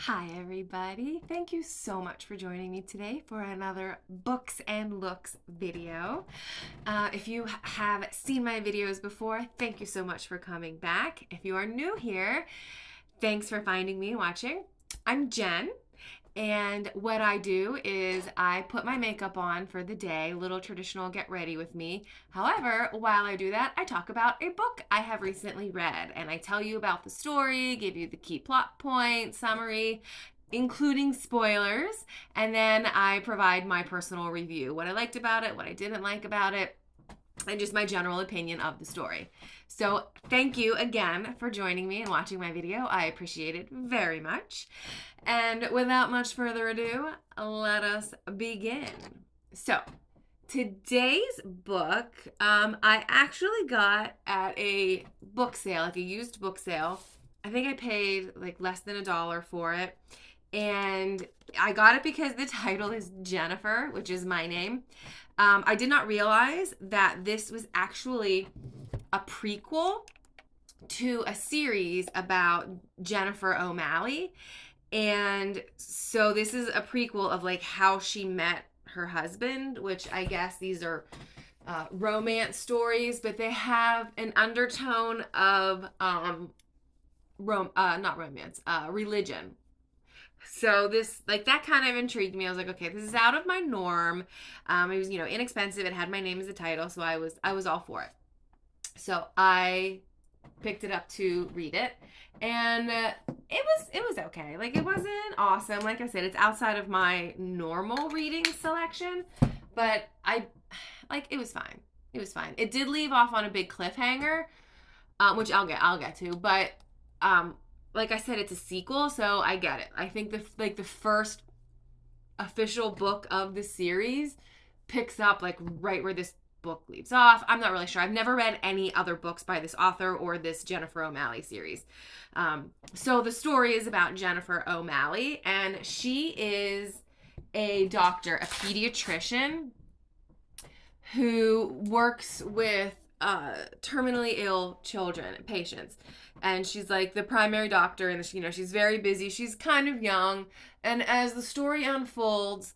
Hi, everybody. Thank you so much for joining me today for another Books and Looks video. If you have seen my videos before, thank you so much for coming back. If you are new here, thanks for finding me and watching. I'm Jen, and what I do is I put my makeup on for the day, little traditional get ready with me. However, while I do that, I talk about a book I have recently read, and I tell you about the story, give you the key plot point, summary, including spoilers, and then I provide my personal review, what I liked about it, what I didn't like about it, and just my general opinion of the story. So thank you again for joining me and watching my video. I appreciate it very much. And without much further ado, let us begin. So today's book, I actually got at a book sale, like a used book sale. I think I paid like less than $1 for it. And I got it because the title is Jennifer, which is my name. I did not realize that this was actually a prequel to a series about Jennifer O'Malley. And so this is a prequel of like how she met her husband, which I guess these are romance stories, but they have an undertone of not romance, religion. So this, like, that kind of intrigued me. I was like, okay, this is out of my norm. It was, inexpensive. It had my name as a title, so I was all for it. So I picked it up to read it, and it was okay. Like, it wasn't awesome. Like I said, it's outside of my normal reading selection, but it was fine. It was fine. It did leave off on a big cliffhanger, which I'll get to, but like I said, it's a sequel, so I get it. I think the first official book of the series picks up like right where this book leaves off. I'm not really sure. I've never read any other books by this author or this Jennifer O'Malley series. So the story is about Jennifer O'Malley, and she is a doctor, a pediatrician who works with terminally ill children, patients. And she's like the primary doctor, and she's very busy. She's kind of young, and as the story unfolds,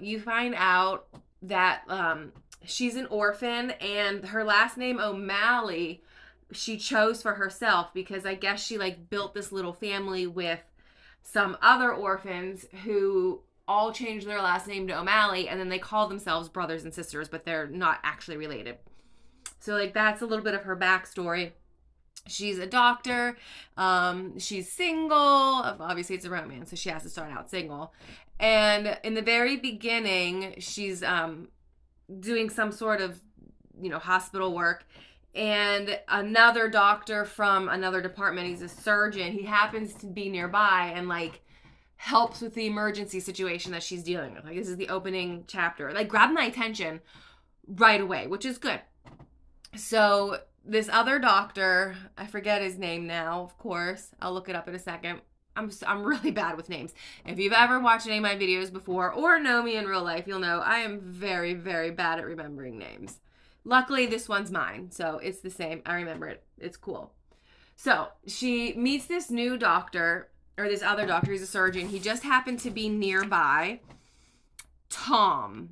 you find out that she's an orphan, and her last name O'Malley she chose for herself because I guess she like built this little family with some other orphans who all changed their last name to O'Malley, and then they call themselves brothers and sisters, but they're not actually related. So like that's a little bit of her backstory. She's a doctor. She's single. Obviously, it's a romance, so she has to start out single. And in the very beginning, she's doing some sort of, hospital work. And another doctor from another department, he's a surgeon. He happens to be nearby and like helps with the emergency situation that she's dealing with. Like this is the opening chapter. Like grabbed my attention right away, which is good. So this other doctor, I forget his name now, of course. I'll look it up in a second. I'm really bad with names. If you've ever watched any of my videos before or know me in real life, you'll know I am very, very bad at remembering names. Luckily, this one's mine, so it's the same. I remember it. It's cool. So she meets this new doctor, or this other doctor. He's a surgeon. He just happened to be nearby. Tom.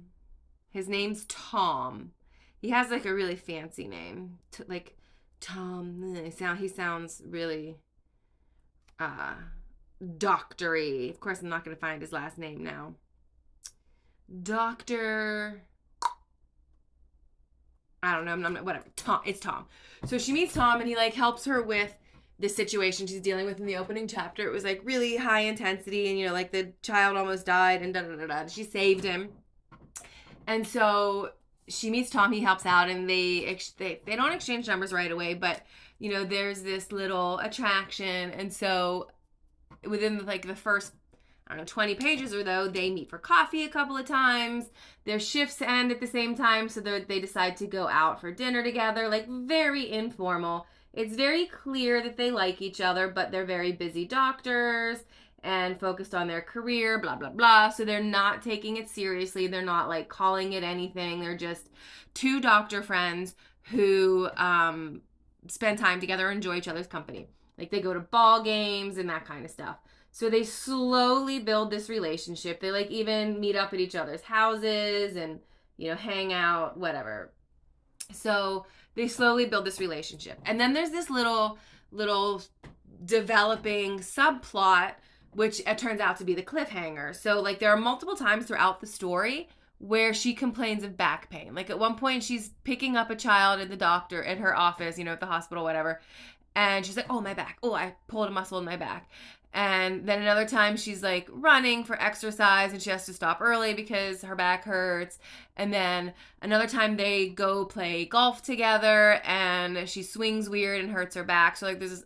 His name's Tom. He has like a really fancy name, like Tom. He sounds really doctory. Of course, I'm not going to find his last name now. Doctor. I don't know. Whatever. Tom. It's Tom. So she meets Tom, and he like helps her with the situation she's dealing with in the opening chapter. It was like really high intensity, and like the child almost died, and da da da da. She saved him, and so she meets Tom, he helps out, and they don't exchange numbers right away, but there's this little attraction, and so within like the first 20 pages or though, they meet for coffee a couple of times. Their shifts end at the same time, so they decide to go out for dinner together, like very informal. It's very clear that they like each other, but they're very busy doctors and focused on their career, blah, blah, blah. So they're not taking it seriously. They're not like calling it anything. They're just two doctor friends who spend time together and enjoy each other's company. Like they go to ball games and that kind of stuff. So they slowly build this relationship. They like even meet up at each other's houses and, hang out, whatever. So they slowly build this relationship. And then there's this little developing subplot, which it turns out to be the cliffhanger. So like there are multiple times throughout the story where she complains of back pain. Like at one point she's picking up a child at the doctor at her office, at the hospital, whatever. And she's like, oh, my back. Oh, I pulled a muscle in my back. And then another time she's like running for exercise and she has to stop early because her back hurts. And then another time they go play golf together and she swings weird and hurts her back. So like there's this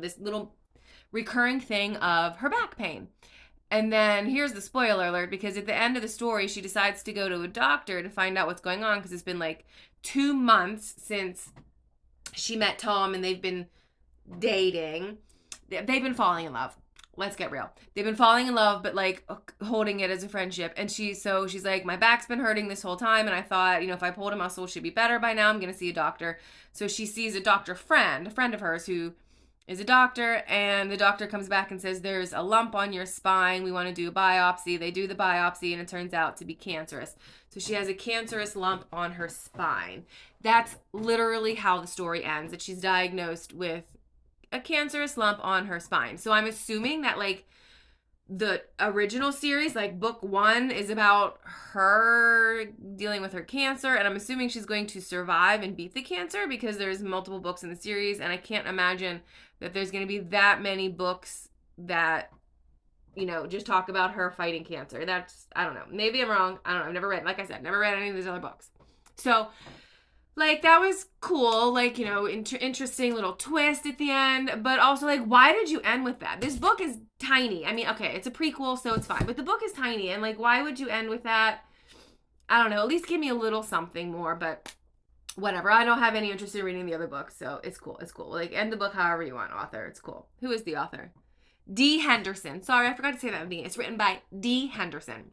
this little recurring thing of her back pain. And then here's the spoiler alert, because at the end of the story, she decides to go to a doctor to find out what's going on, because it's been like 2 months since she met Tom and they've been dating. They've been falling in love. Let's get real. They've been falling in love, but like holding it as a friendship. And she's like, my back's been hurting this whole time. And I thought, if I pulled a muscle, it should be better by now. I'm going to see a doctor. So she sees a friend of hers who is a doctor. And the doctor comes back and says, there's a lump on your spine. We want to do a biopsy. They do the biopsy and it turns out to be cancerous. So she has a cancerous lump on her spine. That's literally how the story ends, that she's diagnosed with a cancerous lump on her spine. So I'm assuming that like the original series, like book 1 is about her dealing with her cancer, and I'm assuming she's going to survive and beat the cancer because there's multiple books in the series, and I can't imagine that there's going to be that many books that just talk about her fighting cancer. That's, I don't know. Maybe I'm wrong. I don't know. I've never read, like I said, never read any of these other books. So like, that was cool, like, interesting little twist at the end, but also, like, why did you end with that? This book is tiny. I mean, okay, it's a prequel, so it's fine, but the book is tiny, and, like, why would you end with that? I don't know, at least give me a little something more, but whatever. I don't have any interest in reading the other books, so it's cool. Like, end the book however you want, author. It's cool. Who is the author? Dee Henderson. Sorry, I forgot to say that at the beginning. It's written by Dee Henderson.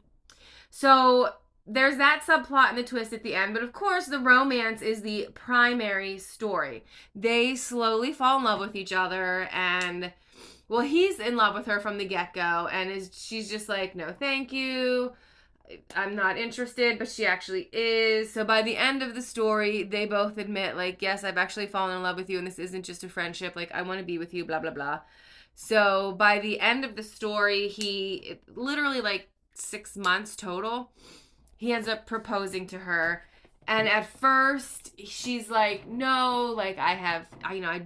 So there's that subplot and the twist at the end, but of course the romance is the primary story. They slowly fall in love with each other, and well, he's in love with her from the get-go, and she's just like, no thank you, I'm not interested, but she actually is. So by the end of the story, they both admit, like, yes, I've actually fallen in love with you, and this isn't just a friendship, like, I want to be with you, blah blah blah. So by the end of the story, literally like 6 months total, he ends up proposing to her. And at first, she's like, no, like, I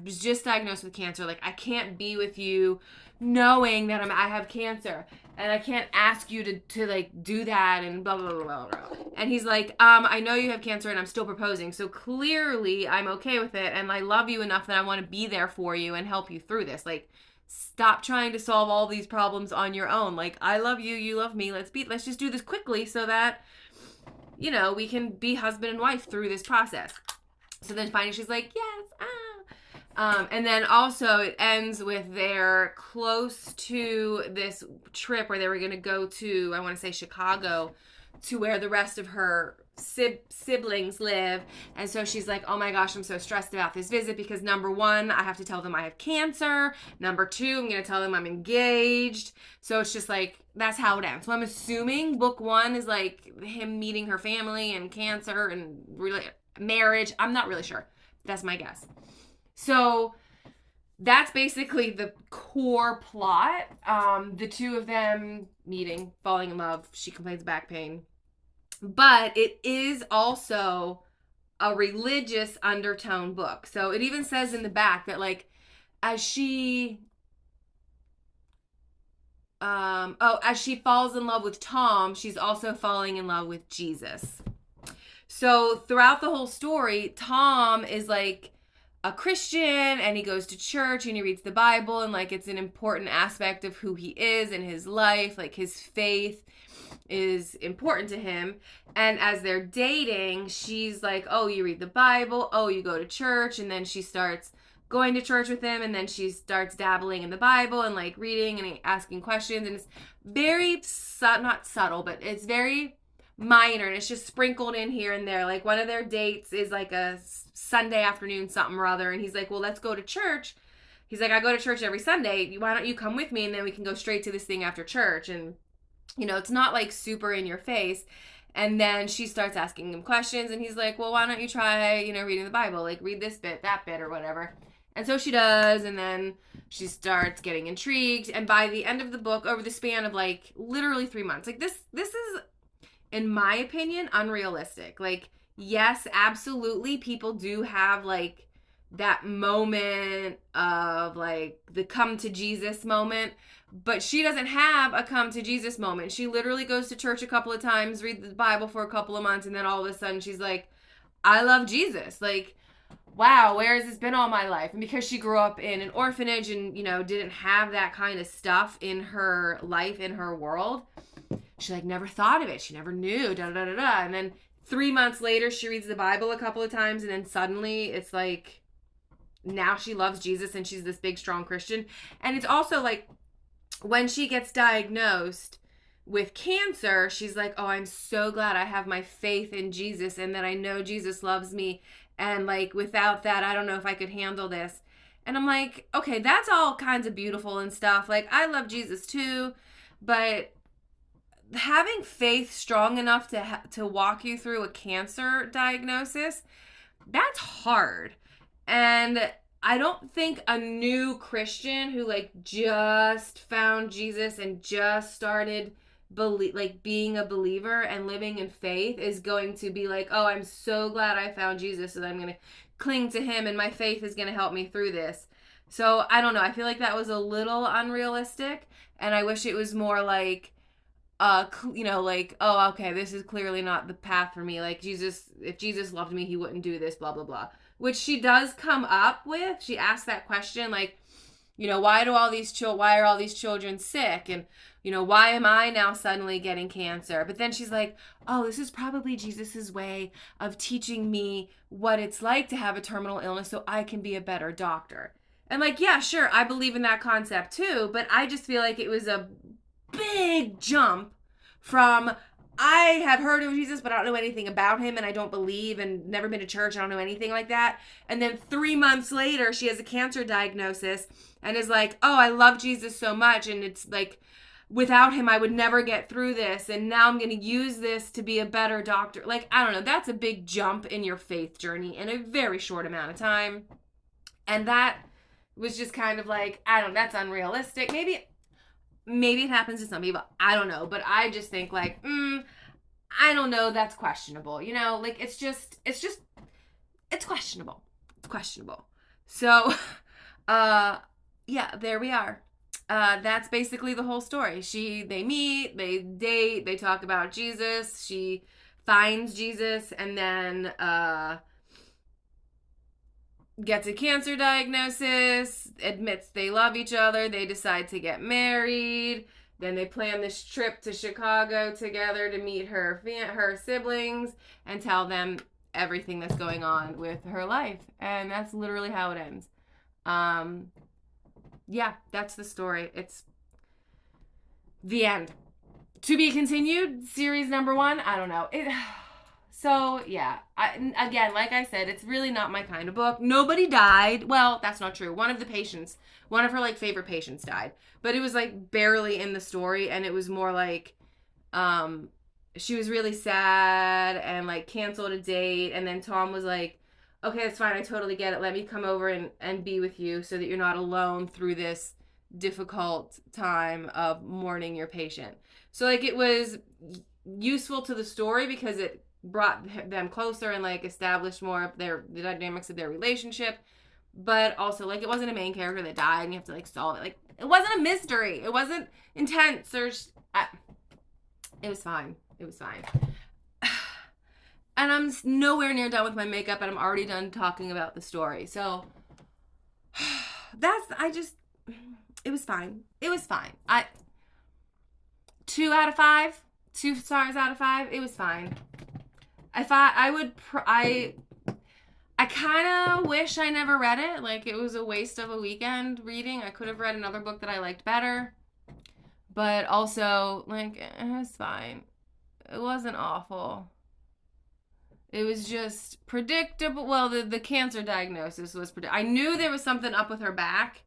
was just diagnosed with cancer. Like, I can't be with you knowing that I have cancer. And I can't ask you to like, do that and blah, blah, blah, blah, blah. And he's like, I know you have cancer and I'm still proposing. So clearly, I'm okay with it. And I love you enough that I want to be there for you and help you through this. Like, stop trying to solve all these problems on your own. Like, I love you, you love me. Let's just do this quickly so that we can be husband and wife through this process. So then finally she's like, yes, and then also it ends with they're close to this trip where they were going to go to, I want to say Chicago, to where the rest of her siblings live. And so she's like, oh my gosh, I'm so stressed about this visit because number 1, I have to tell them I have cancer. Number 2, I'm going to tell them I'm engaged. So it's just like, that's how it ends. So I'm assuming book 1 is like him meeting her family and cancer and really marriage. I'm not really sure. That's my guess. So that's basically the core plot. The two of them meeting, falling in love. She complains of back pain. But it is also a religious undertone book. So it even says in the back that, like, as she falls in love with Tom, she's also falling in love with Jesus. So throughout the whole story, Tom is like a Christian and he goes to church and he reads the Bible, and like it's an important aspect of who he is in his life. Like, his faith is important to him. And as they're dating, she's like, oh, you read the Bible, oh, you go to church. And then she starts going to church with him, and then she starts dabbling in the Bible and like reading and asking questions. And it's very not subtle, but it's very minor, and it's just sprinkled in here and there. Like, one of their dates is like a Sunday afternoon something or other, and he's like, well, let's go to church. he's like, I go to church every Sunday. Why don't you come with me and then we can go straight to this thing after church? And, you know, it's not like super in your face. And then she starts asking him questions and he's like, well, why don't you try, you know, reading the Bible? Like, read this bit, that bit, or whatever. And so she does, and then she starts getting intrigued. And by the end of the book, over the span of like literally 3 months, like this is, in my opinion, unrealistic. Like, yes, absolutely, people do have like that moment of like the come to Jesus moment, but she doesn't have a come to Jesus moment. She literally goes to church a couple of times, reads the Bible for a couple of months, and then all of a sudden she's like, I love Jesus. Like, wow, where has this been all my life? And because she grew up in an orphanage and, you know, didn't have that kind of stuff in her life, in her world, she like never thought of it. She never knew, da da da da. And then 3 months later, she reads the Bible a couple of times, and then suddenly it's like, now she loves Jesus and she's this big, strong Christian. And it's also like, when she gets diagnosed with cancer, she's like, oh, I'm so glad I have my faith in Jesus and that I know Jesus loves me. And like, without that, I don't know if I could handle this. And I'm like, okay, that's all kinds of beautiful and stuff. Like, I love Jesus too, but having faith strong enough to walk you through a cancer diagnosis, that's hard. And I don't think a new Christian who like just found Jesus and just started being a believer and living in faith is going to be like, oh, I'm so glad I found Jesus and I'm going to cling to him and my faith is going to help me through this. So I don't know. I feel like that was a little unrealistic, and I wish it was more like, you know, like, oh, okay, this is clearly not the path for me. Like, Jesus, if Jesus loved me, he wouldn't do this, blah, blah, blah. Which she does come up with. She asks that question, like, you know, why are all these children sick? And, you know, why am I now suddenly getting cancer? But then she's like, oh, this is probably Jesus's way of teaching me what it's like to have a terminal illness so I can be a better doctor. And like, yeah, sure, I believe in that concept too, but I just feel like it was a big jump from, I have heard of Jesus, but I don't know anything about him, and I don't believe, and never been to church, I don't know anything like that. And then 3 months later, she has a cancer diagnosis and is like, oh, I love Jesus so much, and it's like, without him, I would never get through this, and now I'm going to use this to be a better doctor. Like, I don't know, that's a big jump in your faith journey in a very short amount of time. And that was just kind of like, I don't know, that's unrealistic. Maybe it happens to some people, I don't know, but I just think like, I don't know, that's questionable, you know, like, it's questionable. It's questionable. So, yeah, there we are. That's basically the whole story. They meet, they date, they talk about Jesus, she finds Jesus, and then, gets a cancer diagnosis, admits they love each other, they decide to get married, then they plan this trip to Chicago together to meet her siblings and tell them everything that's going on with her life. And that's literally how it ends. Yeah, that's the story. It's the end. To be continued, series number 1, I don't know. So, yeah, again, like I said, it's really not my kind of book. Nobody died. Well, that's not true. One of her, like, favorite patients died. But it was, like, barely in the story, and it was more like, she was really sad and, like, canceled a date, and then Tom was like, okay, that's fine, I totally get it. Let me come over and be with you so that you're not alone through this difficult time of mourning your patient. So, like, it was useful to the story because it brought them closer and like established more of the dynamics of their relationship, but also like it wasn't a main character that died and you have to like solve it. Like, it wasn't a mystery, it wasn't intense, or it was fine. And I'm nowhere near done with my makeup, and I'm already done talking about the story. So it was fine. 2 out of 5, 2 stars out of 5. It was fine. I kind of wish I never read it. Like, it was a waste of a weekend reading. I could have read another book that I liked better. But also, like, it was fine. It wasn't awful. It was just predictable. Well, the cancer diagnosis was predictable. I knew there was something up with her back.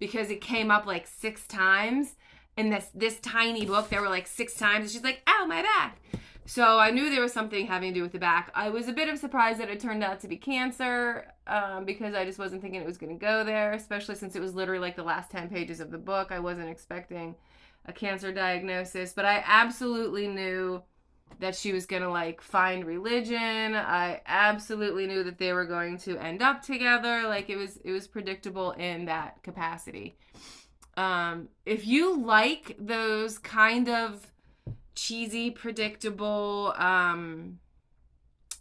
because it came up like 6 times. In this tiny book, there were like 6 times. And she's like, ow, my back. So I knew there was something having to do with the back. I was a bit of surprised that it turned out to be cancer, because I just wasn't thinking it was going to go there, especially since it was literally like the last 10 pages of the book. I wasn't expecting a cancer diagnosis, but I absolutely knew that she was going to like find religion. I absolutely knew that they were going to end up together. Like it was predictable in that capacity. If you like those kind of cheesy, predictable,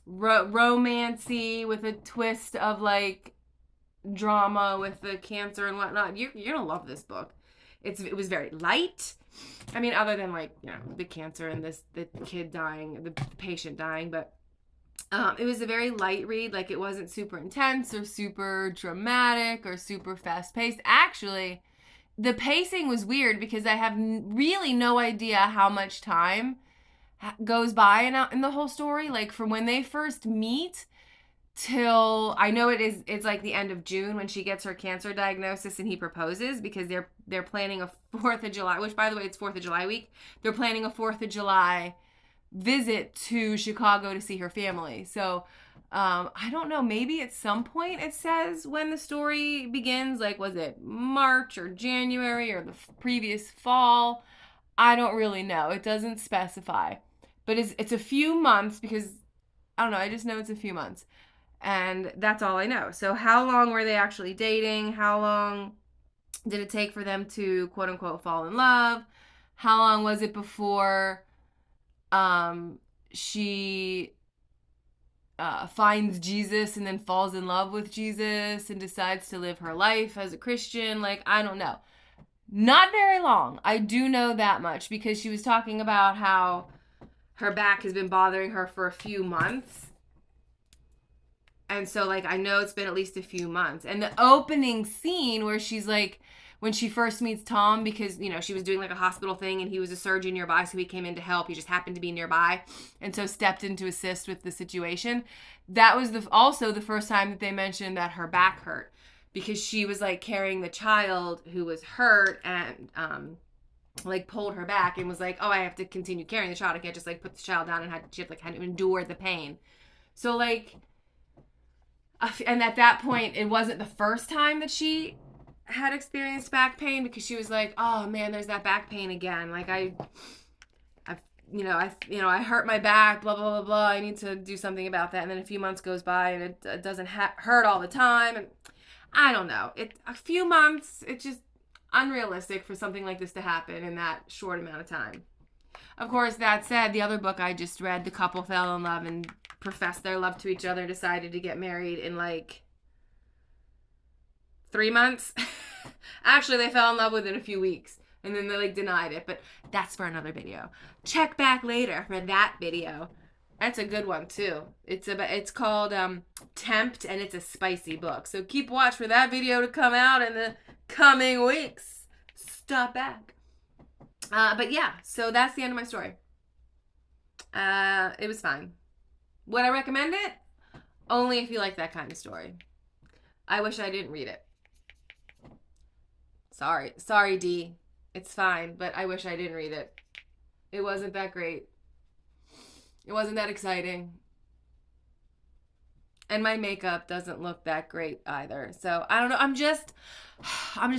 romancy with a twist of like drama with the cancer and whatnot, you're gonna love this book. It was very light. I mean, other than like, you know, the cancer and the kid dying, the patient dying, but it was a very light read. Like it wasn't super intense or super dramatic or super fast paced. Actually, the pacing was weird because I have really no idea how much time goes by in the whole story. Like from when they first meet till, I know it's like the end of June when she gets her cancer diagnosis and he proposes, because they're planning a 4th of July, which by the way, it's 4th of July week. They're planning a 4th of July visit to Chicago to see her family. So I don't know, maybe at some point it says when the story begins, like was it March or January or the previous fall? I don't really know. It doesn't specify. But it's a few months, because I don't know, I just know it's a few months. And that's all I know. So how long were they actually dating? How long did it take for them to quote unquote fall in love? How long was it before she finds Jesus and then falls in love with Jesus and decides to live her life as a Christian? Like, I don't know. Not very long. I do know that much, because she was talking about how her back has been bothering her for a few months. And so, like, I know it's been at least a few months. And the opening scene where she's like, when she first meets Tom, because, you know, she was doing like a hospital thing and he was a surgeon nearby, so he came in to help. He just happened to be nearby and so stepped in to assist with the situation. That was also the first time that they mentioned that her back hurt, because she was like carrying the child who was hurt and like pulled her back and was like, oh, I have to continue carrying the child. I can't just like put the child down, and she had to endure the pain. So like, and at that point, it wasn't the first time that she had experienced back pain, because she was like, oh man, there's that back pain again. Like I hurt my back, blah, blah, blah, blah. I need to do something about that. And then a few months goes by and it doesn't hurt all the time. And I don't know. A few months, it's just unrealistic for something like this to happen in that short amount of time. Of course, that said, the other book I just read, the couple fell in love and professed their love to each other, decided to get married in like 3 months. Actually, they fell in love within a few weeks, and then they like denied it, but that's for another video. Check back later for that video. That's a good one too. It's called Tempt, and it's a spicy book. So keep watch for that video to come out in the coming weeks. Stop back. But yeah, so that's the end of my story. It was fine. Would I recommend it? Only if you like that kind of story. I wish I didn't read it. Sorry, Dee. It's fine, but I wish I didn't read it. It wasn't that great. It wasn't that exciting. And my makeup doesn't look that great either. So I don't know. I'm just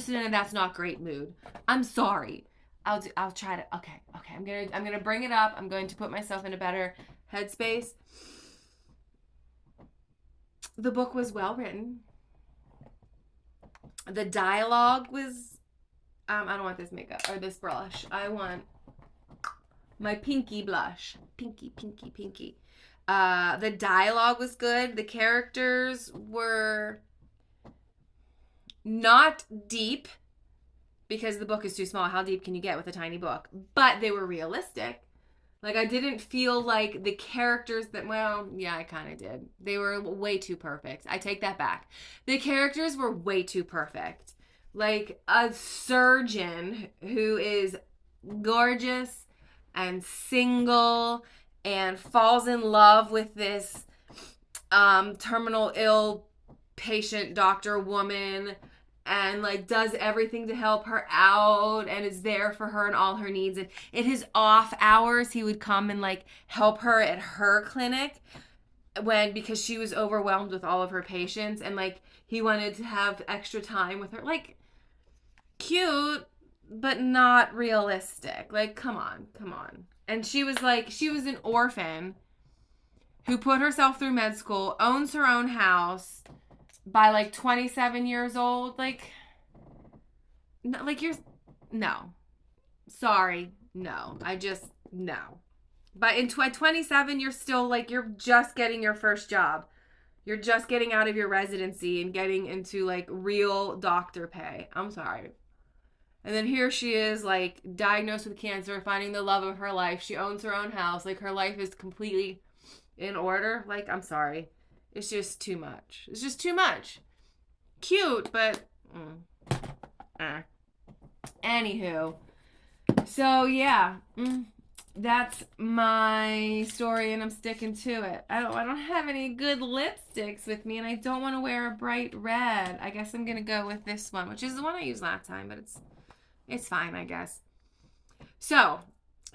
in a that's not great mood. I'm sorry. I'll try to. Okay. I'm gonna bring it up. I'm going to put myself in a better headspace. The book was well written. The dialogue was. I don't want this makeup or this blush. I want my pinky blush. Pinky. The dialogue was good. The characters were not deep, because the book is too small. How deep can you get with a tiny book? But they were realistic. Like, I didn't feel like the characters well, yeah, I kind of did. They were way too perfect. I take that back. The characters were way too perfect. Like, a surgeon who is gorgeous and single and falls in love with this terminal ill patient doctor woman, and like does everything to help her out and is there for her and all her needs. And in his off hours, he would come and like help her at her clinic because she was overwhelmed with all of her patients, and like he wanted to have extra time with her. Like, cute, but not realistic. Like, come on. And she was an orphan who put herself through med school, owns her own house by like 27 years old. Like, no, like no. Sorry. No. No. But in 27, you're still like, you're just getting your first job. You're just getting out of your residency and getting into like real doctor pay. I'm sorry. And then here she is, like, diagnosed with cancer, finding the love of her life. She owns her own house. Like, her life is completely in order. Like, I'm sorry. It's just too much. It's just too much. Cute, but... Anywho. So, yeah. That's my story, and I'm sticking to it. I don't have any good lipsticks with me, and I don't want to wear a bright red. I guess I'm going to go with this one, which is the one I used last time, but it's fine, I guess. So,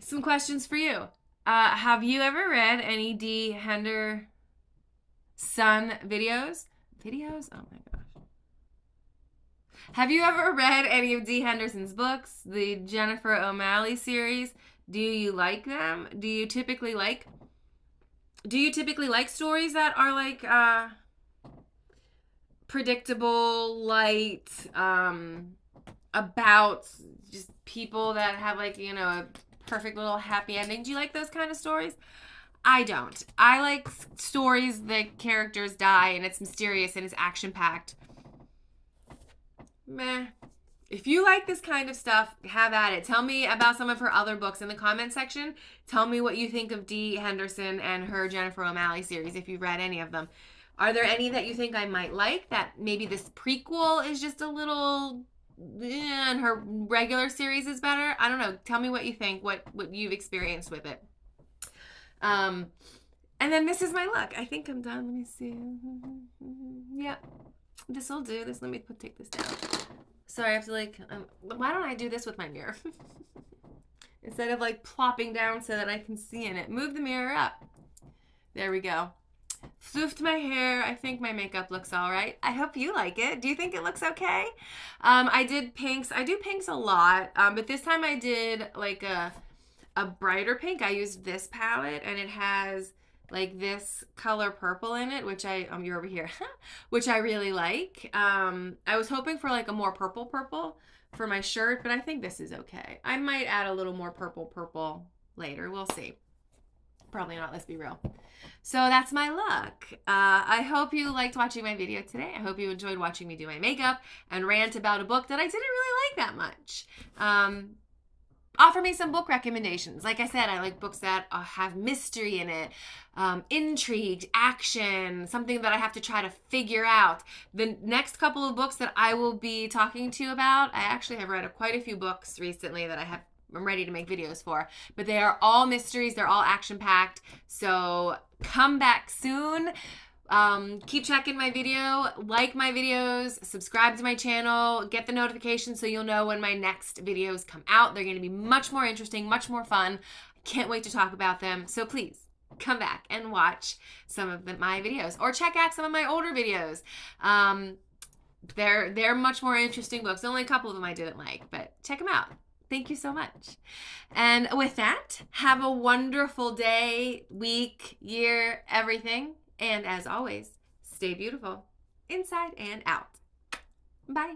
some questions for you. Have you ever read any Dee Henderson videos? Videos? Oh my gosh. Have you ever read any of Dee Henderson's books? The Jennifer O'Malley series? Do you like them? Do you typically like stories that are like predictable, light, about just people that have like, you know, a perfect little happy ending? Do you like those kind of stories? I don't. I like stories that characters die and it's mysterious and it's action-packed. Meh. If you like this kind of stuff, have at it. Tell me about some of her other books in the comment section. Tell me what you think of Dee Henderson and her Jennifer O'Malley series, if you've read any of them. Are there any that you think I might like, that maybe this prequel is just a little... and her regular series is better? I don't know. Tell me what you think, what you've experienced with it. And then this is my look. I think I'm done. Let me see. Yep. This will do. Let me take this down. Sorry, I have to like, why don't I do this with my mirror? Instead of like plopping down so that I can see in it. Move the mirror up. There we go. Floofed my hair. I think my makeup looks all right. I hope you like it. Do you think it looks okay? I did pinks. I do pinks a lot, but this time I did like a brighter pink. I used this palette, and it has like this color purple in it, which you're over here, which I really like. I was hoping for like a more purple for my shirt, but I think this is okay. I might add a little more purple later. We'll see. Probably not, let's be real. So that's my look. I hope you liked watching my video today. I hope you enjoyed watching me do my makeup and rant about a book that I didn't really like that much. Offer me some book recommendations. Like I said, I like books that have mystery in it, intrigue, action, something that I have to try to figure out. The next couple of books that I will be talking to you about, I actually have read quite a few books recently that I'm ready to make videos for, but they are all mysteries. They're all action-packed. So come back soon. Keep checking my video, like my videos, subscribe to my channel, get the notifications so you'll know when my next videos come out. They're going to be much more interesting, much more fun. I can't wait to talk about them. So please come back and watch some of my videos, or check out some of my older videos. They're much more interesting books. Only a couple of them I didn't like, but check them out. Thank you so much. And with that, have a wonderful day, week, year, everything. And as always, stay beautiful inside and out. Bye.